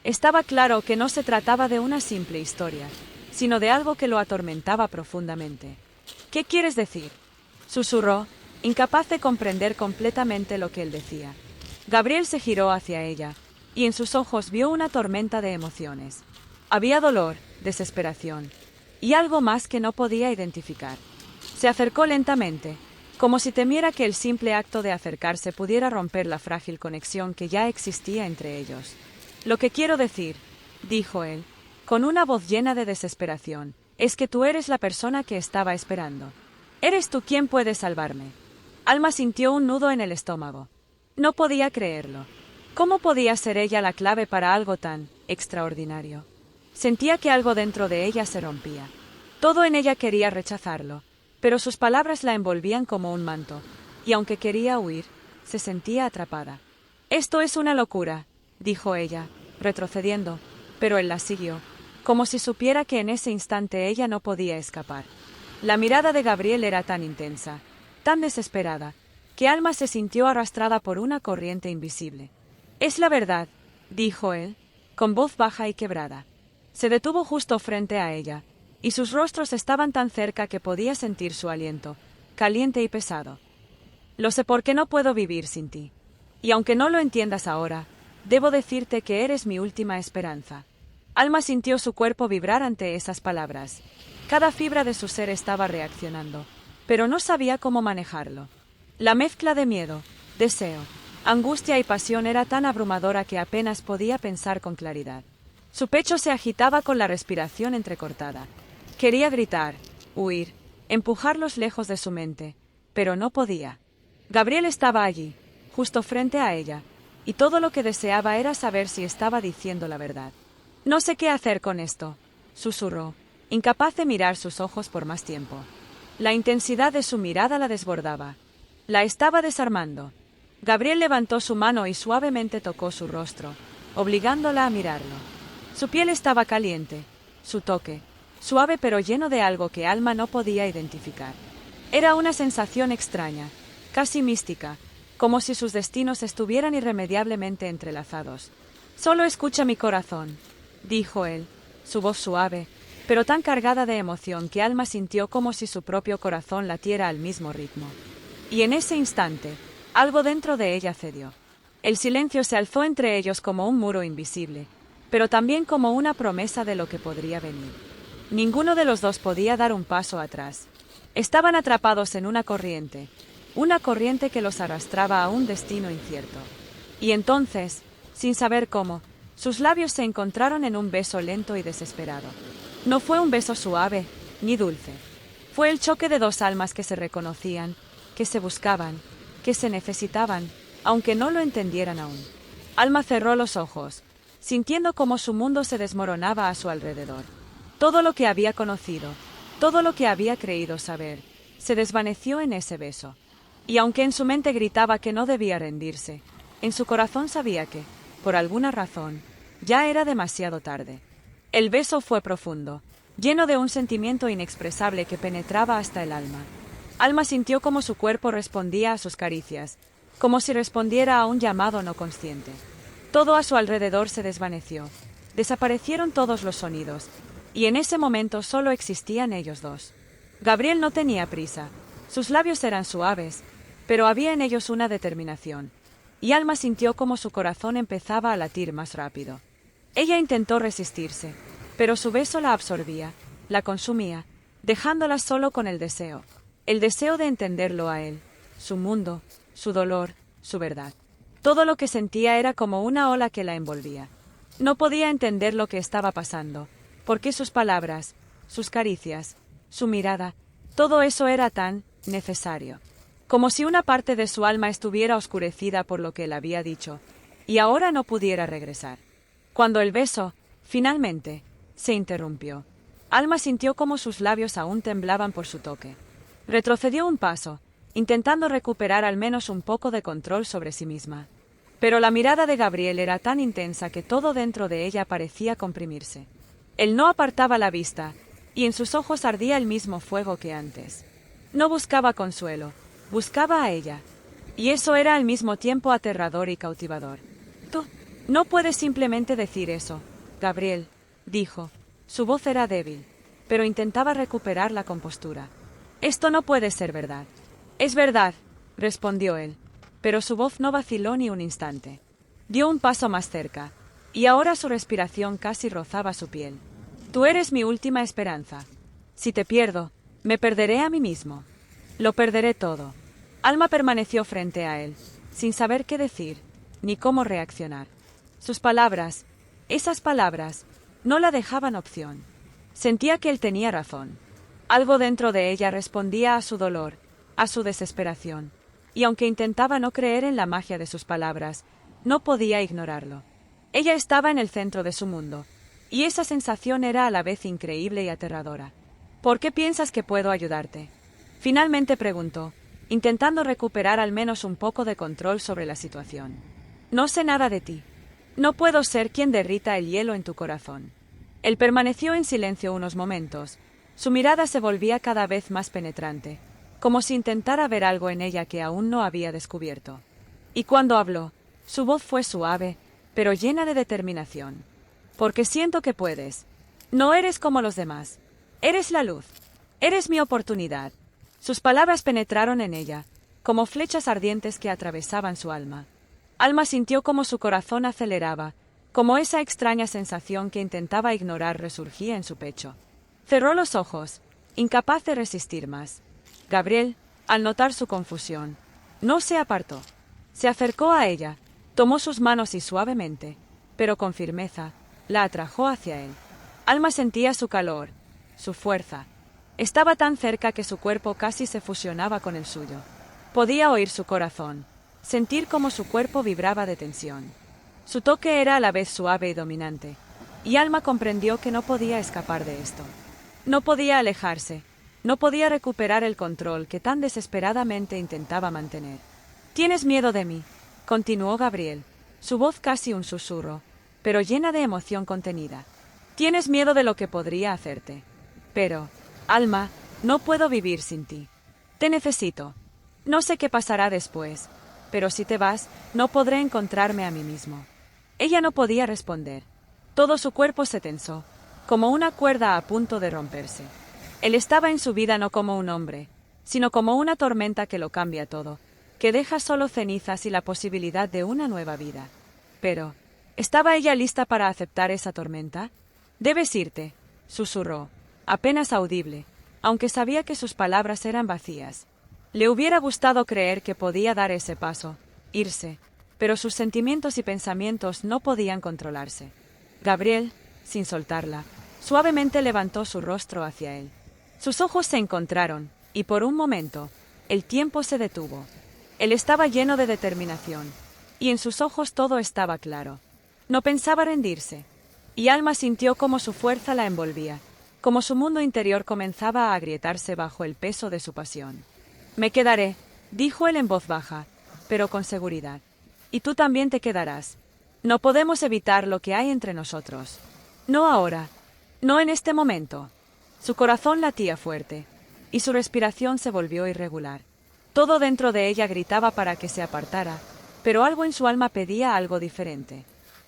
Estaba claro que no se trataba de una simple historia, sino de algo que lo atormentaba profundamente. «¿Qué quieres decir?», susurró, incapaz de comprender completamente lo que él decía. Gabriel se giró hacia ella, y en sus ojos vio una tormenta de emociones. Había dolor, desesperación, y algo más que no podía identificar. Se acercó lentamente, como si temiera que el simple acto de acercarse pudiera romper la frágil conexión que ya existía entre ellos. «Lo que quiero decir», dijo él, con una voz llena de desesperación, «es que tú eres la persona que estaba esperando. Eres tú quien puede salvarme». Alma sintió un nudo en el estómago. No podía creerlo. ¿Cómo podía ser ella la clave para algo tan extraordinario? Sentía que algo dentro de ella se rompía. Todo en ella quería rechazarlo, pero sus palabras la envolvían como un manto, y aunque quería huir, se sentía atrapada. «Esto es una locura», dijo ella, retrocediendo, pero él la siguió, como si supiera que en ese instante ella no podía escapar. La mirada de Gabriel era tan intensa, tan desesperada, que Alma se sintió arrastrada por una corriente invisible. «Es la verdad», dijo él, con voz baja y quebrada. Se detuvo justo frente a ella, y sus rostros estaban tan cerca que podía sentir su aliento, caliente y pesado. «Lo sé porque no puedo vivir sin ti. Y aunque no lo entiendas ahora, debo decirte que eres mi última esperanza». Alma sintió su cuerpo vibrar ante esas palabras. Cada fibra de su ser estaba reaccionando, pero no sabía cómo manejarlo. La mezcla de miedo, deseo, angustia y pasión era tan abrumadora que apenas podía pensar con claridad. Su pecho se agitaba con la respiración entrecortada. Quería gritar, huir, empujarlos lejos de su mente, pero no podía. Gabriel estaba allí, justo frente a ella, y todo lo que deseaba era saber si estaba diciendo la verdad. «No sé qué hacer con esto», susurró, incapaz de mirar sus ojos por más tiempo. La intensidad de su mirada la desbordaba. La estaba desarmando. Gabriel levantó su mano y suavemente tocó su rostro, obligándola a mirarlo. Su piel estaba caliente, su toque, suave pero lleno de algo que Alma no podía identificar. Era una sensación extraña, casi mística, como si sus destinos estuvieran irremediablemente entrelazados. «Solo escucha mi corazón», dijo él, su voz suave, pero tan cargada de emoción que Alma sintió como si su propio corazón latiera al mismo ritmo. Y en ese instante, algo dentro de ella cedió. El silencio se alzó entre ellos como un muro invisible, pero también como una promesa de lo que podría venir. Ninguno de los dos podía dar un paso atrás. Estaban atrapados en una corriente que los arrastraba a un destino incierto. Y entonces, sin saber cómo, sus labios se encontraron en un beso lento y desesperado. No fue un beso suave, ni dulce. Fue el choque de dos almas que se reconocían, que se buscaban, que se necesitaban, aunque no lo entendieran aún. Alma cerró los ojos, sintiendo cómo su mundo se desmoronaba a su alrededor. Todo lo que había conocido, todo lo que había creído saber, se desvaneció en ese beso. Y aunque en su mente gritaba que no debía rendirse, en su corazón sabía que, por alguna razón, ya era demasiado tarde. El beso fue profundo, lleno de un sentimiento inexpresable que penetraba hasta el alma. Alma sintió como su cuerpo respondía a sus caricias, como si respondiera a un llamado no consciente. Todo a su alrededor se desvaneció, desaparecieron todos los sonidos, y en ese momento solo existían ellos dos. Gabriel no tenía prisa, sus labios eran suaves, pero había en ellos una determinación, y Alma sintió como su corazón empezaba a latir más rápido. Ella intentó resistirse, pero su beso la absorbía, la consumía, dejándola solo con el deseo de entenderlo a él, su mundo, su dolor, su verdad. Todo lo que sentía era como una ola que la envolvía. No podía entender lo que estaba pasando, porque sus palabras, sus caricias, su mirada, todo eso era tan necesario. Como si una parte de su alma estuviera oscurecida por lo que él había dicho, y ahora no pudiera regresar. Cuando el beso, finalmente, se interrumpió, Alma sintió como sus labios aún temblaban por su toque. Retrocedió un paso, intentando recuperar al menos un poco de control sobre sí misma. Pero la mirada de Gabriel era tan intensa que todo dentro de ella parecía comprimirse. Él no apartaba la vista, y en sus ojos ardía el mismo fuego que antes. No buscaba consuelo, buscaba a ella. Y eso era al mismo tiempo aterrador y cautivador. «Tú no puedes simplemente decir eso, Gabriel», dijo. Su voz era débil, pero intentaba recuperar la compostura. «Esto no puede ser verdad». «Es verdad», respondió él, pero su voz no vaciló ni un instante. Dio un paso más cerca, y ahora su respiración casi rozaba su piel. «Tú eres mi última esperanza. Si te pierdo, me perderé a mí mismo. Lo perderé todo». Alma permaneció frente a él, sin saber qué decir, ni cómo reaccionar. Sus palabras, esas palabras, no la dejaban opción. Sentía que él tenía razón. Algo dentro de ella respondía a su dolor, a su desesperación, y aunque intentaba no creer en la magia de sus palabras, no podía ignorarlo. Ella estaba en el centro de su mundo, y esa sensación era a la vez increíble y aterradora. ¿Por qué piensas que puedo ayudarte? Finalmente preguntó, intentando recuperar al menos un poco de control sobre la situación. No sé nada de ti. No puedo ser quien derrita el hielo en tu corazón. Él permaneció en silencio unos momentos. Su mirada se volvía cada vez más penetrante, como si intentara ver algo en ella que aún no había descubierto. Y cuando habló, su voz fue suave, pero llena de determinación. Porque siento que puedes. No eres como los demás. Eres la luz. Eres mi oportunidad. Sus palabras penetraron en ella, como flechas ardientes que atravesaban su alma. Alma sintió como su corazón aceleraba, como esa extraña sensación que intentaba ignorar resurgía en su pecho. Cerró los ojos, incapaz de resistir más. Gabriel, al notar su confusión, no se apartó. Se acercó a ella, tomó sus manos y suavemente, pero con firmeza, la atrajo hacia él. Alma sentía su calor, su fuerza. Estaba tan cerca que su cuerpo casi se fusionaba con el suyo. Podía oír su corazón, sentir cómo su cuerpo vibraba de tensión. Su toque era a la vez suave y dominante, y Alma comprendió que no podía escapar de esto. No podía alejarse, no podía recuperar el control que tan desesperadamente intentaba mantener. «Tienes miedo de mí», continuó Gabriel, su voz casi un susurro, pero llena de emoción contenida. «Tienes miedo de lo que podría hacerte. Pero, Alma, no puedo vivir sin ti. Te necesito. No sé qué pasará después, pero si te vas, no podré encontrarme a mí mismo». Ella no podía responder. Todo su cuerpo se tensó, como una cuerda a punto de romperse. Él estaba en su vida no como un hombre, sino como una tormenta que lo cambia todo, que deja solo cenizas y la posibilidad de una nueva vida. Pero, ¿estaba ella lista para aceptar esa tormenta? «Debes irte», susurró, apenas audible, aunque sabía que sus palabras eran vacías. Le hubiera gustado creer que podía dar ese paso, irse, pero sus sentimientos y pensamientos no podían controlarse. Gabriel, sin soltarla, suavemente levantó su rostro hacia él. Sus ojos se encontraron, y por un momento, el tiempo se detuvo. Él estaba lleno de determinación, y en sus ojos todo estaba claro. No pensaba rendirse, y Alma sintió cómo su fuerza la envolvía, como su mundo interior comenzaba a agrietarse bajo el peso de su pasión. «Me quedaré», dijo él en voz baja, pero con seguridad. «Y tú también te quedarás. No podemos evitar lo que hay entre nosotros. No ahora. No en este momento». Su corazón latía fuerte, y su respiración se volvió irregular. Todo dentro de ella gritaba para que se apartara, pero algo en su alma pedía algo diferente.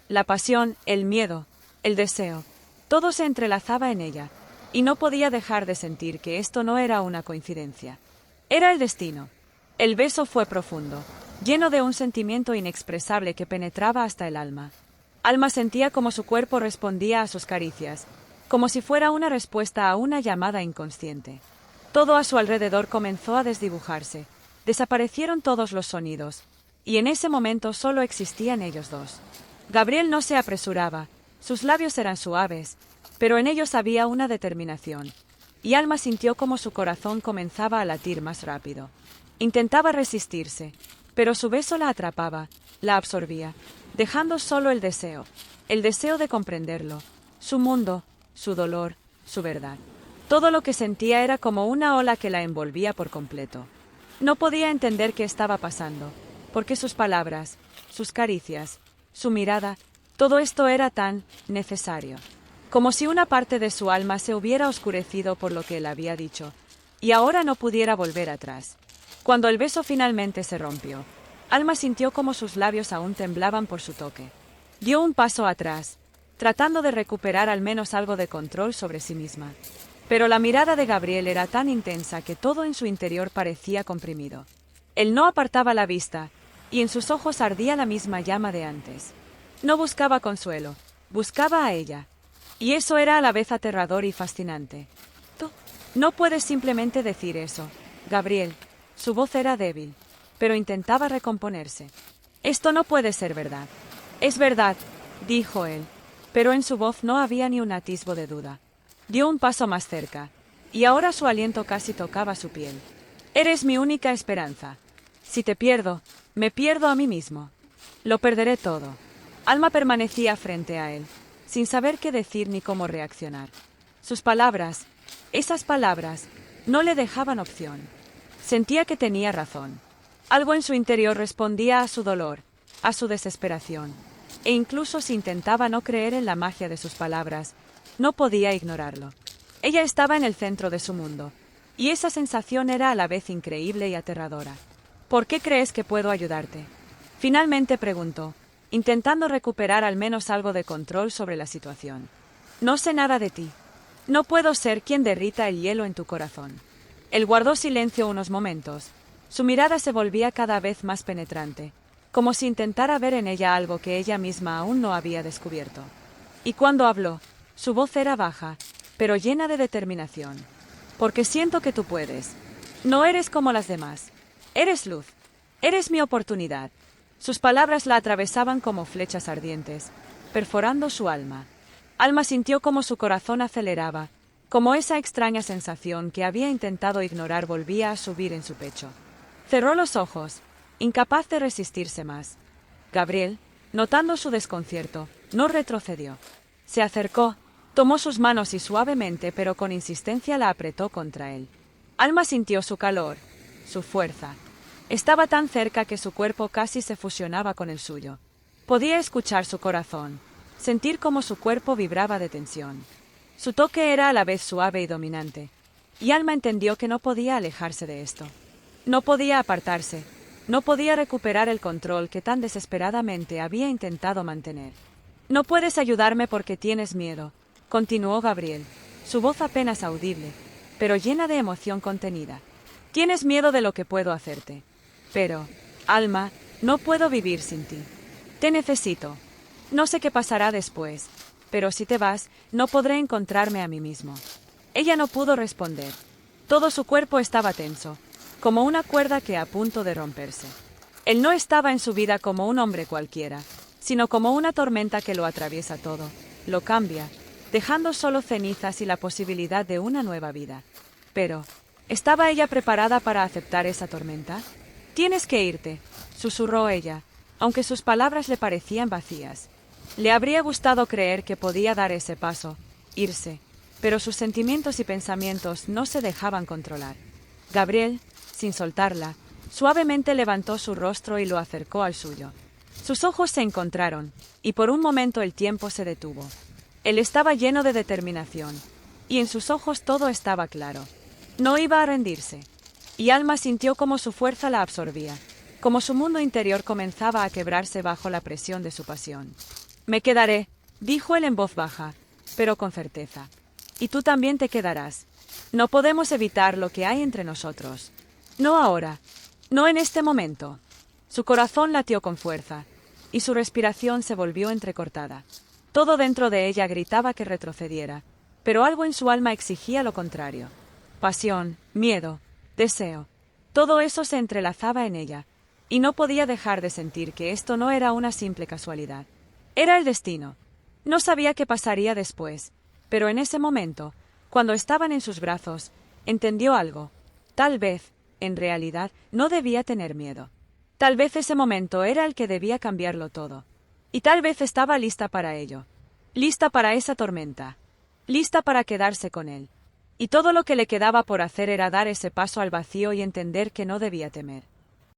La pasión, el miedo, el deseo, todo se entrelazaba en ella, y no podía dejar de sentir que esto no era una coincidencia. Era el destino. El beso fue profundo, lleno de un sentimiento inexpresable que penetraba hasta el alma. Alma sentía como su cuerpo respondía a sus caricias, como si fuera una respuesta a una llamada inconsciente. Todo a su alrededor comenzó a desdibujarse, desaparecieron todos los sonidos, y en ese momento solo existían ellos dos. Gabriel no se apresuraba, sus labios eran suaves, pero en ellos había una determinación, y Alma sintió como su corazón comenzaba a latir más rápido. Intentaba resistirse, pero su beso la atrapaba, la absorbía, dejando solo el deseo de comprenderlo, su mundo, su dolor, su verdad. Todo lo que sentía era como una ola que la envolvía por completo. No podía entender qué estaba pasando, porque sus palabras, sus caricias, su mirada, todo esto era tan necesario. Como si una parte de su alma se hubiera oscurecido por lo que él había dicho, y ahora no pudiera volver atrás. Cuando el beso finalmente se rompió, Alma sintió como sus labios aún temblaban por su toque. Dio un paso atrás, tratando de recuperar al menos algo de control sobre sí misma. Pero la mirada de Gabriel era tan intensa que todo en su interior parecía comprimido. Él no apartaba la vista, y en sus ojos ardía la misma llama de antes. No buscaba consuelo, buscaba a ella. Y eso era a la vez aterrador y fascinante. «Tú no puedes simplemente decir eso, Gabriel». Su voz era débil, pero intentaba recomponerse. «Esto no puede ser verdad». «Es verdad», dijo él, pero en su voz no había ni un atisbo de duda. Dio un paso más cerca, y ahora su aliento casi tocaba su piel. «Eres mi única esperanza. Si te pierdo, me pierdo a mí mismo. Lo perderé todo». Alma permanecía frente a él, sin saber qué decir ni cómo reaccionar. Sus palabras, Esas palabras no le dejaban opción. Sentía que tenía razón. Algo en su interior respondía a su dolor, a su desesperación, e incluso si intentaba no creer en la magia de sus palabras, no podía ignorarlo. Ella estaba en el centro de su mundo, y esa sensación era a la vez increíble y aterradora. ¿Por qué crees que puedo ayudarte? Finalmente preguntó, intentando recuperar al menos algo de control sobre la situación. No sé nada de ti. No puedo ser quien derrita el hielo en tu corazón. Él guardó silencio unos momentos. Su mirada se volvía cada vez más penetrante, como si intentara ver en ella algo que ella misma aún no había descubierto. Y cuando habló, su voz era baja, pero llena de determinación. Porque siento que tú puedes. No eres como las demás. Eres luz. Eres mi oportunidad. Sus palabras la atravesaban como flechas ardientes, perforando su alma. Alma sintió como su corazón aceleraba, como esa extraña sensación que había intentado ignorar volvía a subir en su pecho. Cerró los ojos, incapaz de resistirse más. Gabriel, notando su desconcierto, no retrocedió. Se acercó, tomó sus manos y suavemente pero con insistencia la apretó contra él. Alma sintió su calor, su fuerza. Estaba tan cerca que su cuerpo casi se fusionaba con el suyo. Podía escuchar su corazón, sentir cómo su cuerpo vibraba de tensión. Su toque era a la vez suave y dominante, y Alma entendió que no podía alejarse de esto. No podía apartarse, no podía recuperar el control que tan desesperadamente había intentado mantener. No puedes ayudarme porque tienes miedo, continuó Gabriel, su voz apenas audible, pero llena de emoción contenida. Tienes miedo de lo que puedo hacerte. Pero, Alma, no puedo vivir sin ti. Te necesito. No sé qué pasará después, pero si te vas, no podré encontrarme a mí mismo. Ella no pudo responder. Todo su cuerpo estaba tenso, como una cuerda que a punto de romperse. Él no estaba en su vida como un hombre cualquiera, sino como una tormenta que lo atraviesa todo, lo cambia, dejando solo cenizas y la posibilidad de una nueva vida. Pero, ¿estaba ella preparada para aceptar esa tormenta? Tienes que irte, susurró ella, aunque sus palabras le parecían vacías. Le habría gustado creer que podía dar ese paso, irse, pero sus sentimientos y pensamientos no se dejaban controlar. Gabriel, sin soltarla, suavemente levantó su rostro y lo acercó al suyo. Sus ojos se encontraron, y por un momento el tiempo se detuvo. Él estaba lleno de determinación, y en sus ojos todo estaba claro. No iba a rendirse. Y Alma sintió como su fuerza la absorbía, como su mundo interior comenzaba a quebrarse bajo la presión de su pasión. Me quedaré, dijo él en voz baja, pero con certeza. Y tú también te quedarás. No podemos evitar lo que hay entre nosotros. No ahora, no en este momento. Su corazón latió con fuerza, y su respiración se volvió entrecortada. Todo dentro de ella gritaba que retrocediera, pero algo en su alma exigía lo contrario. Pasión, miedo, deseo. Todo eso se entrelazaba en ella, y no podía dejar de sentir que esto no era una simple casualidad. Era el destino. No sabía qué pasaría después, pero en ese momento, cuando estaban en sus brazos, entendió algo. Tal vez, en realidad, no debía tener miedo. Tal vez ese momento era el que debía cambiarlo todo. Y tal vez estaba lista para ello. Lista para esa tormenta. Lista para quedarse con él. Y todo lo que le quedaba por hacer era dar ese paso al vacío y entender que no debía temer.